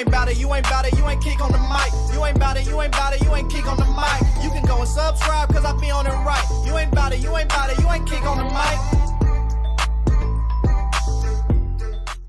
You ain't bout it, you ain't kick on the mic. You ain't bout it, you ain't bout it, you ain't kick on the mic. You can go and subscribe, cause I be on it right. You ain't bout it, you ain't bout it, you ain't kick on the mic.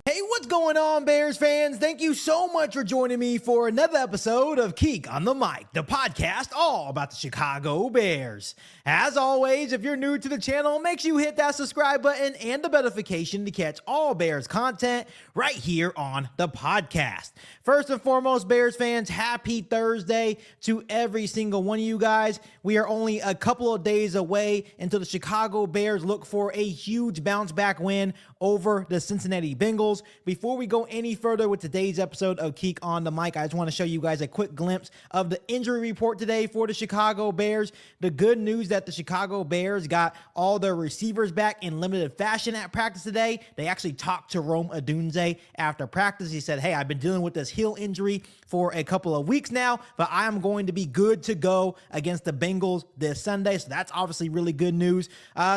Hey, what's going on, Bears fans? Thank you so much for joining me for another episode of Keek on the Mic, the podcast all about the Chicago Bears. As always, if you're new to the channel, make sure you hit that subscribe button and the notification to catch all Bears content right here on the podcast. First and foremost, Bears fans, happy Thursday to every single one of you guys. We are only a couple of days away until the Chicago Bears look for a huge bounce back win over the Cincinnati Bengals. Before we go any further with today's episode of Keek on the Mic, I just want to show you guys a quick glimpse of the injury report today for the Chicago Bears. The good news that the Chicago Bears got all their receivers back in limited fashion at practice today. They actually talked to Rome Odunze after practice. He said, hey, I've been dealing with this heel injury for a couple of weeks now, but I am going to be good to go against the Bengals this Sunday. So that's obviously really good news.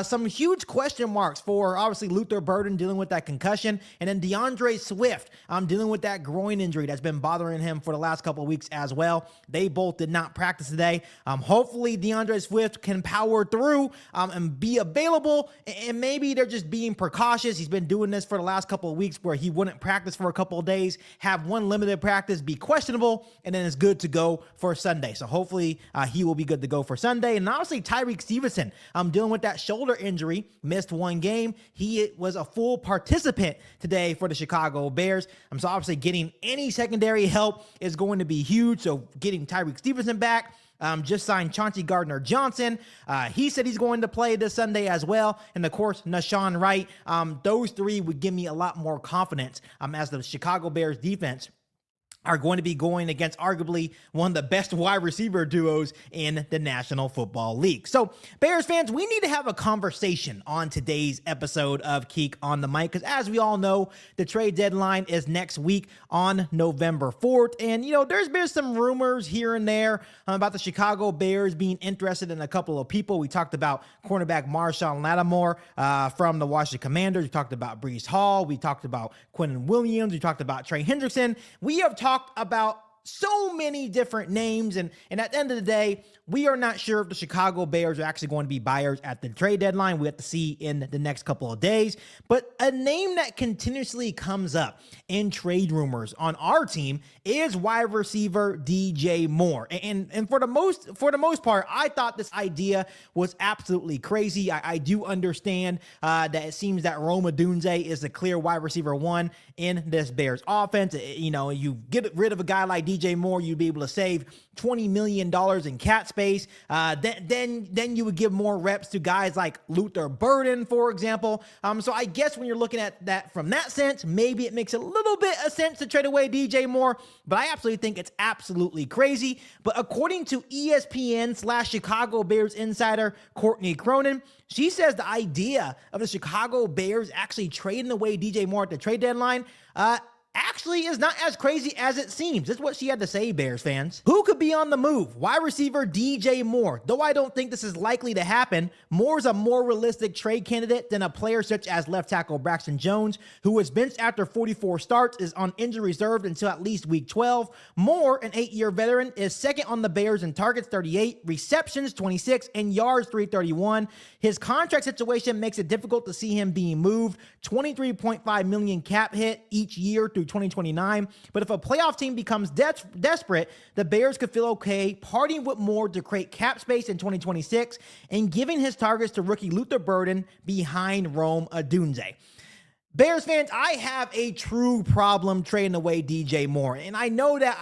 Some huge question marks for obviously Luther Burden dealing with that concussion, and then DeAndre Swift dealing with that groin injury that's been bothering him for the last couple of weeks as well. They both did not practice today. Hopefully DeAndre Swift can power through and be available, and maybe they're just being precautious. He's been doing this for the last couple of weeks where he wouldn't practice for a couple of days, have one limited practice, be questionable, and then it's good to go for Sunday. So hopefully he will be good to go for Sunday. And obviously Tyreek Stevenson dealing with that shoulder injury, missed one game. He was a full participant today for the Chicago Bears. So obviously getting any secondary help is going to be huge. So getting Tyreek Stevenson back. Just signed Chauncey Gardner-Johnson. He said he's going to play this Sunday as well. And of course, Nashawn Wright. Those three would give me a lot more confidence as the Chicago Bears defense are going to be going against arguably one of the best wide receiver duos in the National Football League. So, Bears fans, we need to have a conversation on today's episode of Keek on the Mic, because as we all know, the trade deadline is next week on November 4th. And, there's been some rumors here and there about the Chicago Bears being interested in a couple of people. We talked about cornerback Marshawn Lattimore from the Washington Commanders. We talked about Breece Hall. We talked about Quinley Williams. We talked about Trey Hendrickson. We have talked about so many different names, and at the end of the day, we are not sure if the Chicago Bears are actually going to be buyers at the trade deadline. We have to see in the next couple of days. But a name that continuously comes up in trade rumors on our team is wide receiver DJ Moore. And for the most part, I thought this idea was absolutely crazy. I do understand that it seems that Rome Odunze is the clear wide receiver one in this Bears offense. You get rid of a guy like DJ Moore, you'd be able to save $20 million in cap space. Then you would give more reps to guys like Luther Burden, for example. So I guess when you're looking at that from that sense, maybe it makes a little bit of sense to trade away DJ Moore, but I absolutely think it's absolutely crazy. But according to ESPN/Chicago Bears insider Courtney Cronin, she says the idea of the Chicago Bears actually trading away DJ Moore at the trade deadline actually is not as crazy as it seems. That's what she had to say, Bears fans. Who could be on the move? Wide receiver DJ Moore. Though I don't think this is likely to happen, Moore's a more realistic trade candidate than a player such as left tackle Braxton Jones, who was benched after 44 starts, is on injury reserve until at least week 12. Moore, an 8-year veteran, is second on the Bears in targets 38, receptions 26, and yards 331. His contract situation makes it difficult to see him being moved. $23.5 million cap hit each year through 2029. But if a playoff team becomes desperate, the Bears could feel okay parting with Moore to create cap space in 2026 and giving his targets to rookie Luther Burden behind Rome Odunze. Bears fans, I have a true problem trading away DJ Moore. And I know that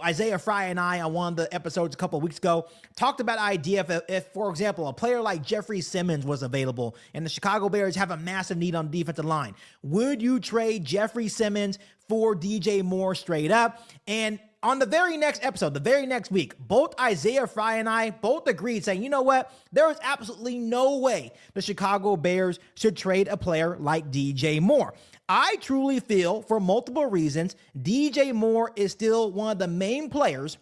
Isaiah Fry and I on one of the episodes a couple of weeks ago talked about the idea if, for example, a player like Jeffrey Simmons was available and the Chicago Bears have a massive need on the defensive line. Would you trade Jeffrey Simmons for DJ Moore straight up? And on the very next episode, the very next week, both Isaiah Fry and I both agreed saying, you know what? There is absolutely no way the Chicago Bears should trade a player like DJ Moore. I truly feel, for multiple reasons, DJ Moore is still one of the main players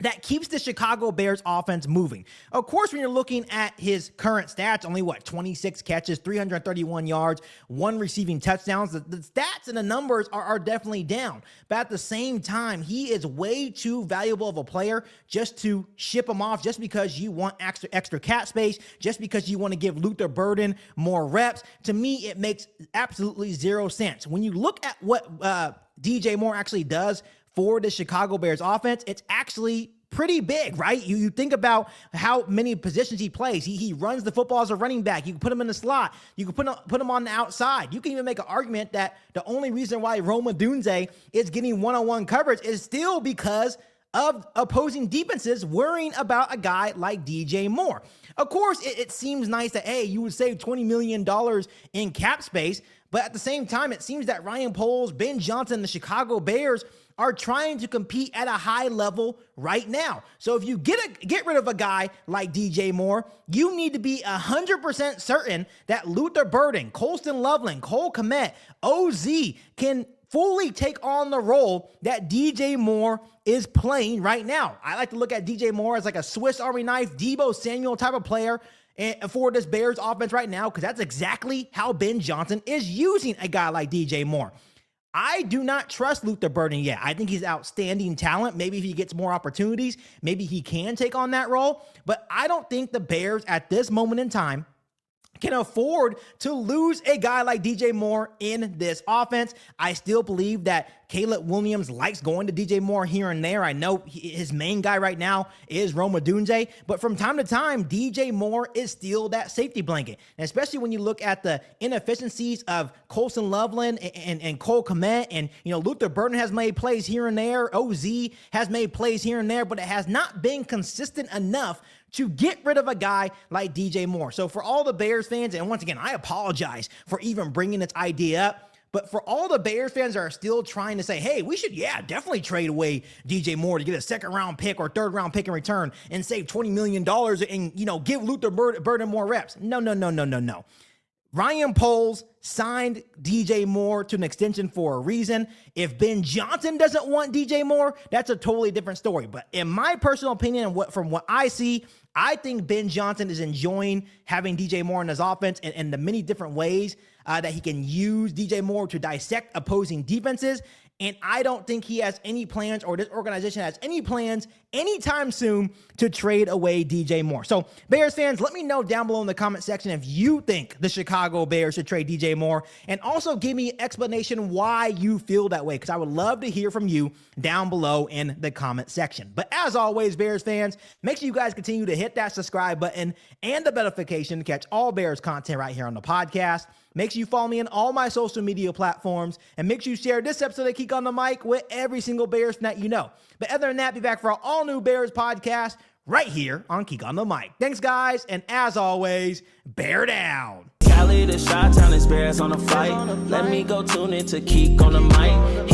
that keeps the Chicago Bears offense moving. Of course, when you're looking at his current stats, only 26 catches, 331 yards, 1 receiving touchdowns. The stats and the numbers are definitely down. But at the same time, he is way too valuable of a player just to ship him off just because you want extra cap space, just because you want to give Luther Burden more reps. To me, it makes absolutely zero sense. When you look at what DJ Moore actually does for the Chicago Bears offense, it's actually pretty big, right? You think about how many positions he plays. He runs the football as a running back. You can put him in the slot. You can put him on the outside. You can even make an argument that the only reason why Rome Odunze is getting one-on-one coverage is still because of opposing defenses worrying about a guy like DJ Moore. Of course, it seems nice that, hey, you would save $20 million in cap space, but at the same time, it seems that Ryan Poles, Ben Johnson, the Chicago Bears are trying to compete at a high level right now. So if you get rid of a guy like DJ Moore, you need to be 100% certain that Luther Burden, Colston Loveland, Cole Kmet, OZ can fully take on the role that DJ Moore is playing right now. I like to look at DJ Moore as like a Swiss Army knife, Deebo Samuel type of player for this Bears offense right now, because that's exactly how Ben Johnson is using a guy like DJ Moore. I do not trust Luther Burden yet. I think he's outstanding talent. Maybe if he gets more opportunities, maybe he can take on that role. But I don't think the Bears at this moment in time can afford to lose a guy like DJ Moore in this offense. I still believe that Caleb Williams likes going to DJ Moore here and there. I know his main guy right now is Rome Odunze, but from time to time, DJ Moore is still that safety blanket. And especially when you look at the inefficiencies of Colston Loveland and Cole Kmet, and Luther Burden has made plays here and there. OZ has made plays here and there, but it has not been consistent enough to get rid of a guy like DJ Moore. So for all the Bears fans, and once again, I apologize for even bringing this idea up, but for all the Bears fans that are still trying to say, hey, we should, definitely trade away DJ Moore to get a second-round pick or third-round pick in return and save $20 million and, give Luther Burden more reps. No. Ryan Poles signed DJ Moore to an extension for a reason. If Ben Johnson doesn't want DJ Moore, that's a totally different story. But in my personal opinion, and from what I see, I think Ben Johnson is enjoying having DJ Moore in his offense and the many different ways that he can use DJ Moore to dissect opposing defenses. And I don't think he has any plans, or this organization has any plans anytime soon to trade away DJ Moore. So Bears fans, let me know down below in the comment section if you think the Chicago Bears should trade DJ Moore, and also give me an explanation why you feel that way, because I would love to hear from you down below in the comment section. But as always, Bears fans, make sure you guys continue to hit that subscribe button and the notification to catch all Bears content right here on the podcast. Make sure you follow me on all my social media platforms, and make sure you share this episode of Geek on the Mic with every single Bears fan that you know. But other than that, be back for our all-new Bears podcast right here on Geek on the Mic. Thanks, guys, and as always, bear down. Cali, the Chi-Town is Bears on the fight. Let me go tune in to Geek on the Mic.